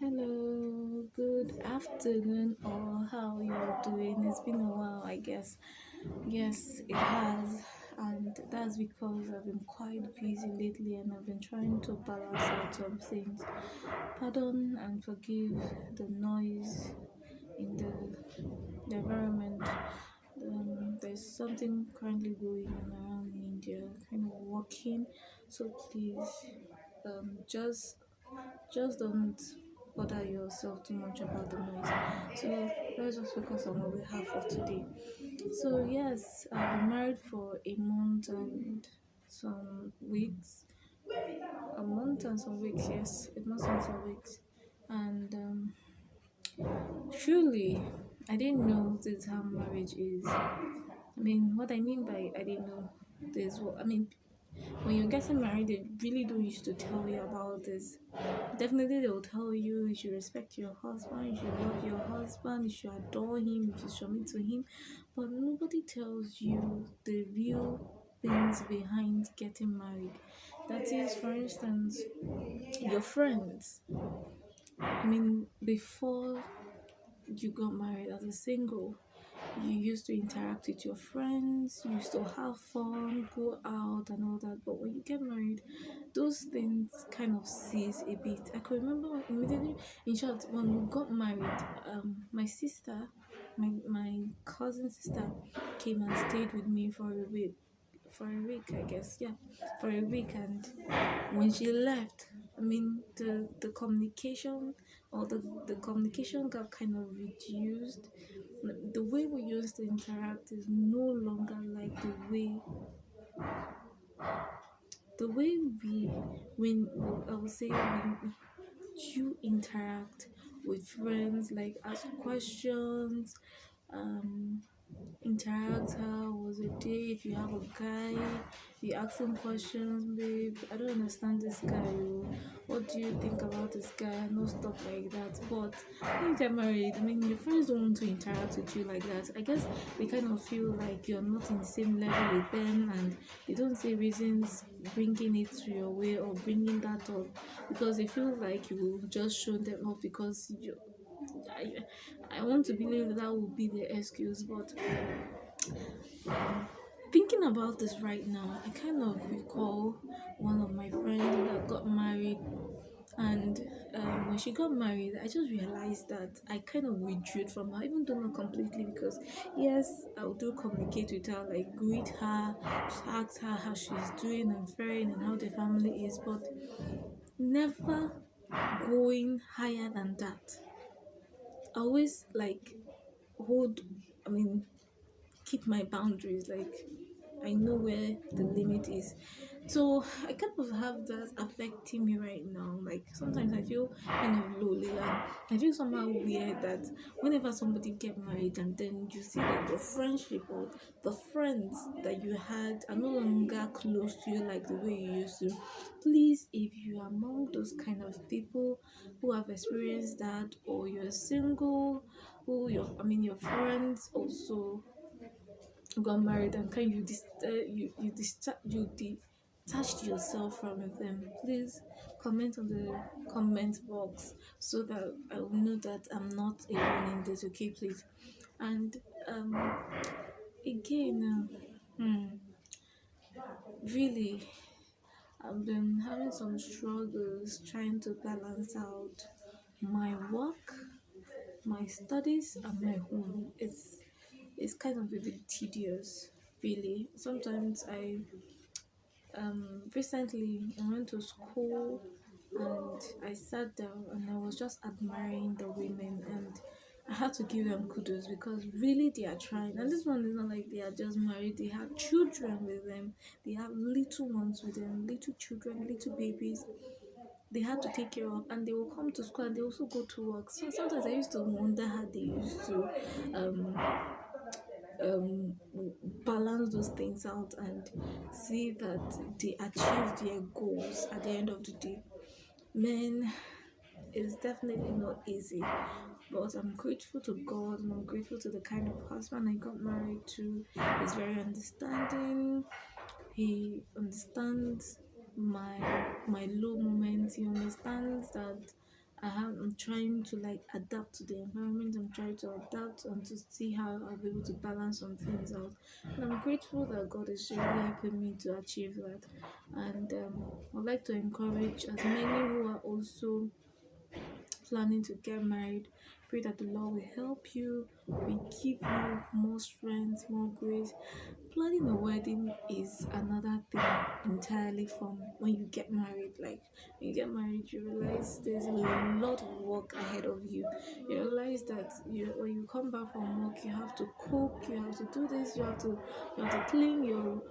Hello, good afternoon, or how you're doing. It's been a while, I guess. Yes, it has, and that's because I've been quite busy lately and I've been trying to balance out some things. Pardon and forgive the noise in the environment. There's something currently going on around me. They're kind of walking, so please, just don't bother yourself too much about the noise. So let's just focus on what we have for today. So yes, I've been married for a month and some weeks. A month and some weeks, yes, a month and some weeks. And truly, I didn't know this is how marriage is. I mean, what I mean by I didn't know this. What I mean, when you're getting married, they really don't used to tell you about this. Definitely, they will tell you you should respect your husband, you should love your husband, you should adore him, you should submit to him. But nobody tells you the real things behind getting married. That is, for instance, your friends. I mean, before you got married as a single, you used to interact with your friends, you used to have fun, go out and all that. But when you get married, those things kind of cease a bit. I could remember immediately, in short, when we got married, my sister, my cousin sister, came and stayed with me for a week. For a week, I guess, yeah, for a week. And when she left, I mean, the communication or the communication got kind of reduced. The way we used to interact is no longer like the way we when I would say when you interact with friends, like ask questions, um interact. How was your day? If you have a guy, you ask him questions. Babe, I don't understand this guy. Oh. What do you think about this guy? No stuff like that. But when you get married, I mean, your friends don't want to interact with you like that. I guess they kind of feel like you're not in the same level with them, and they don't say reasons bringing it to your way or bringing that up because they feel like you will just show them off because you. I, I want to believe that would be the excuse, but thinking about this right now, I kind of recall one of my friends that got married, and when she got married, I just realized that I kind of withdrew from her, even though not completely, because yes, I would do communicate with her, like greet her, ask her how she's doing and faring and how the family is, but never going higher than that. I always like hold, I mean, keep my boundaries. Like I know where the limit is. So I kind of have that affecting me right now. Like sometimes I feel kind of lonely and I feel somehow weird that whenever somebody get married and then you see that your friendship or the friends that you had are no longer close to you like the way you used to. Please, if you are among those kind of people who have experienced that, or you're single, who your friends also got married and can you detached yourself from them, please comment on the comment box so that I will know that I'm not alone in this, okay, please. And um again, really, I've been having some struggles trying to balance out my work, my studies and my home. It's kind of a bit tedious, really. Sometimes I recently I went to school and I sat down and I was just admiring the women, and I had to give them kudos because really they are trying. And this one is not like they are just married, they have children with them, they have little ones with them, little children, little babies they had to take care of, and they will come to school and they also go to work. So sometimes I used to wonder how they used to um um balance those things out and see that they achieve their goals at the end of the day. Men, it's definitely not easy, but I'm grateful to God and I'm grateful to the kind of husband I got married to. He's very understanding. He understands my my low moments. He understands that I'm trying to like adapt to the environment. I'm trying to adapt and to see how I'll be able to balance some things out. And I'm grateful that God is really helping me to achieve that. And I'd like to encourage as many who are also planning to get married. Pray that the Lord will help you, will give you more strength, more grace. Planning a wedding is another thing entirely from when you get married. Like when you get married, you realize there's a lot of work ahead of you. You realize that when you come back from work, you have to cook, you have to do this, you have to clean your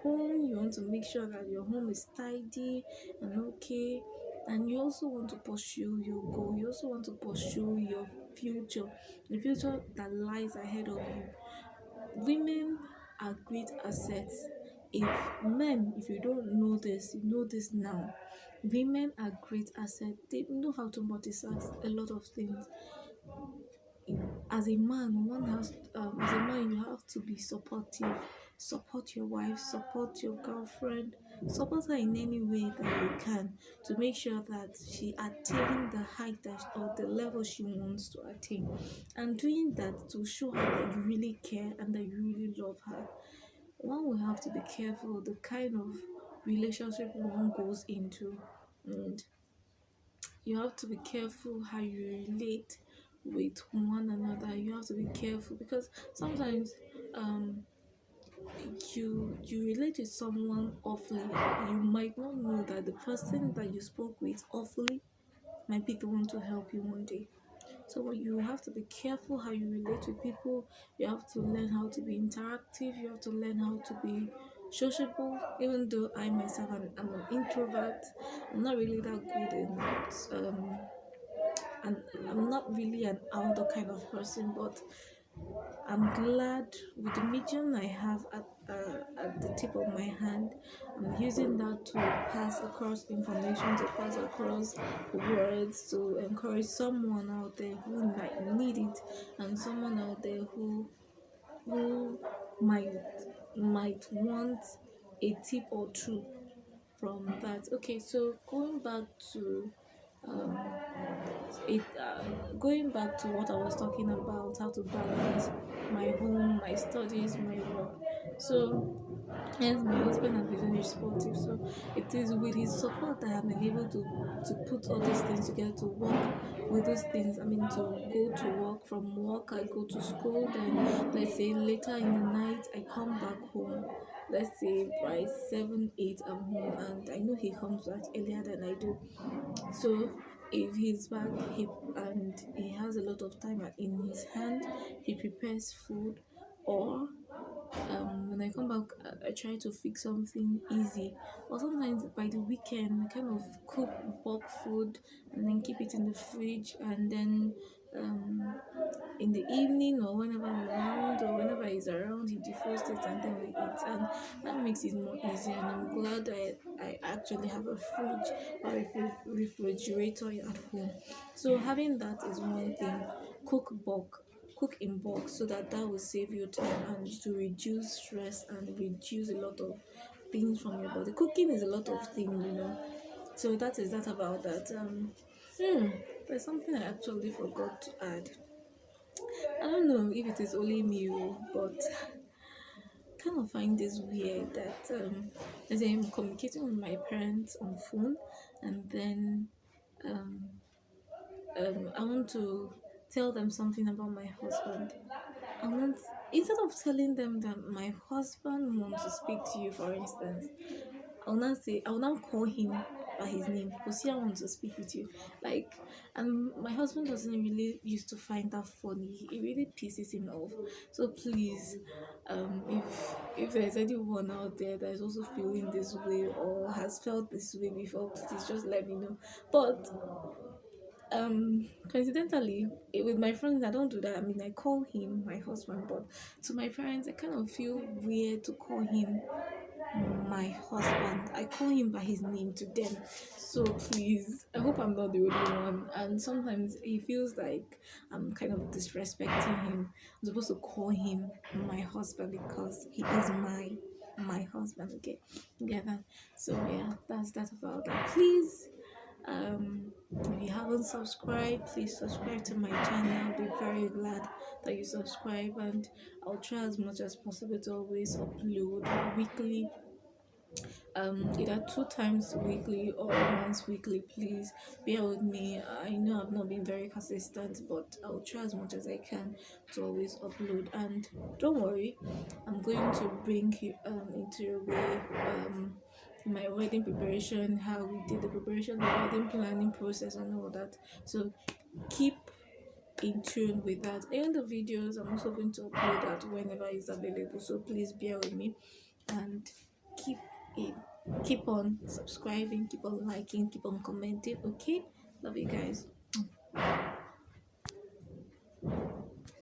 home. You want to make sure that your home is tidy and okay, and you also want to pursue your goal. You also want to pursue your future, the future that lies ahead of you. Women are great assets. If you don't know this, you know this now. Women are great assets. They know how to multitask a lot of things. As a man, as a man, you have to be supportive. Support your wife, support your girlfriend, support her in any way that you can to make sure that she attain the height or the level she wants to attain. And doing that to show her that you really care and that you really love her. One will have to be careful the kind of relationship one goes into, and you have to be careful how you relate with one another. You have to be careful because sometimes um you relate with someone awfully. You might not know that the person that you spoke with awfully might be the one to help you one day. So you have to be careful how you relate with people. You have to learn how to be interactive. You have to learn how to be sociable. Even though I myself am an introvert, I'm not really that good in and I'm not really an outdoor kind of person, but I'm glad with the medium I have at the tip of my hand. I'm using that to pass across information, to pass across words, to encourage someone out there who might need it, and someone out there who might might want a tip or two from that. Okay, so um, going back to what I was talking about, how to balance my home, my studies, my work. So, hence my husband has been very supportive. So it is with his support that I've been able to put all these things together, to work with those things. I mean, to go to work, from work I go to school, then let's say later in the night I come back home. Let's say by 7, 8 I'm home, and I know he comes back earlier than I do. So if he's back and he has a lot of time in his hand, he prepares food, or when I come back, I try to fix something easy. Or sometimes by the weekend, I kind of cook bulk food and then keep it in the fridge, and then um, in the evening or whenever I'm around or whenever he's around, he defrosts it and then we eat, and that makes it more easier. And I'm glad I actually have a fridge or a refrigerator at home. So having that is one thing. Cook in bulk, so that will save you time and to reduce stress and reduce a lot of things from your body. Cooking is a lot of things. So that is that about that. There's something I actually forgot to add. I don't know if it is only me, but kind of find this weird that as I'm communicating with my parents on phone, and then um, I want to tell them something about my husband. I want Instead of telling them that my husband wants to speak to you, for instance, I will now call him by his name. Hosea wants to speak with you. Like, and my husband doesn't really used to find that funny. It really pisses him off. So please, if there's anyone out there that is also feeling this way or has felt this way before, please just let me know. But coincidentally, with my friends I don't do that. I mean, I call him my husband, but to my parents I kind of feel weird to call him my husband. I call him by his name to them. So please, I hope I'm not the only one. And sometimes he feels like I'm kind of disrespecting him. I'm supposed to call him my husband because he is my husband. Okay, get that. So yeah, that's that about that. Please, if you haven't subscribed, please subscribe to my channel. I'll be very glad that you subscribe, and I'll try as much as possible to always upload weekly, either 2 times weekly or once weekly. Please bear with me. I know I've not been very consistent, but I'll try as much as I can to always upload. And don't worry, I'm going to bring you into your way, my wedding preparation, how we did the preparation, the wedding planning process and all that. So keep in tune with that. And the videos, I'm also going to upload that whenever it's available, so please bear with me and keep in keep on subscribing, keep on liking, keep on commenting. Okay, love you guys.